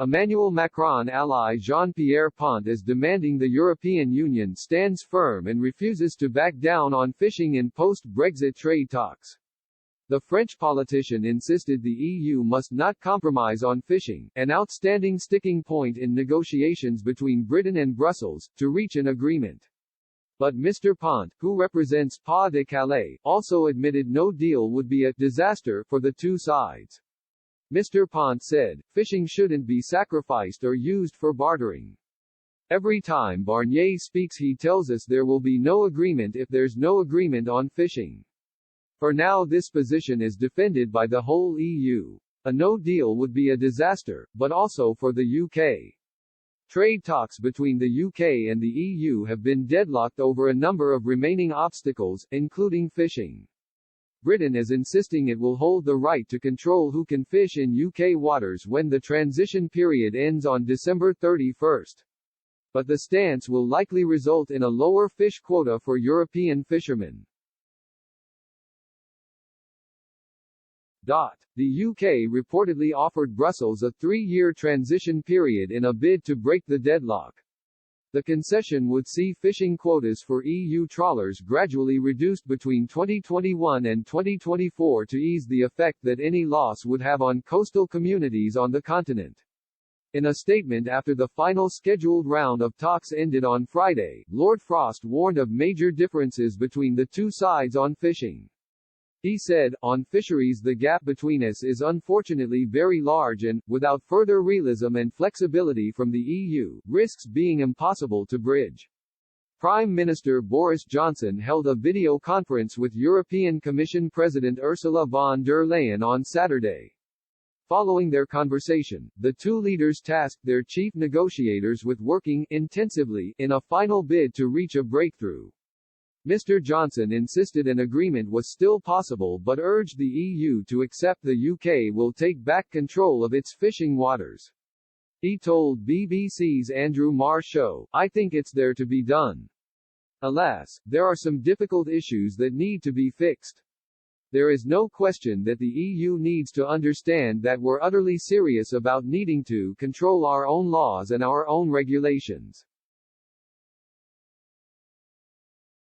Emmanuel Macron ally Jean-Pierre Pont is demanding the European Union stands firm and refuses to back down on fishing in post-Brexit trade talks. The French politician insisted the EU must not compromise on fishing, an outstanding sticking point in negotiations between Britain and Brussels, to reach an agreement. But Mr. Pont, who represents Pas-de-Calais, also admitted no deal would be a disaster for the two sides. Mr. Pont said, fishing shouldn't be sacrificed or used for bartering. Every time Barnier speaks he tells us there will be no agreement if there's no agreement on fishing. For now this position is defended by the whole EU. A no deal would be a disaster, but also for the UK. Trade talks between the UK and the EU have been deadlocked over a number of remaining obstacles, including fishing. Britain is insisting it will hold the right to control who can fish in UK waters when the transition period ends on December 31. But the stance will likely result in a lower fish quota for European fishermen. The UK reportedly offered Brussels a 3-year transition period in a bid to break the deadlock. The concession would see fishing quotas for EU trawlers gradually reduced between 2021 and 2024 to ease the effect that any loss would have on coastal communities on the continent. In a statement after the final scheduled round of talks ended on Friday, Lord Frost warned of major differences between the two sides on fishing. He said, on fisheries the gap between us is unfortunately very large and, without further realism and flexibility from the EU, risks being impossible to bridge. Prime Minister Boris Johnson held a video conference with European Commission President Ursula von der Leyen on Saturday. Following their conversation, the two leaders tasked their chief negotiators with working intensively in a final bid to reach a breakthrough. Mr. Johnson insisted an agreement was still possible but urged the EU to accept the UK will take back control of its fishing waters. He told BBC's Andrew Marr show, I think it's there to be done. Alas, there are some difficult issues that need to be fixed. There is no question that the EU needs to understand that we're utterly serious about needing to control our own laws and our own regulations.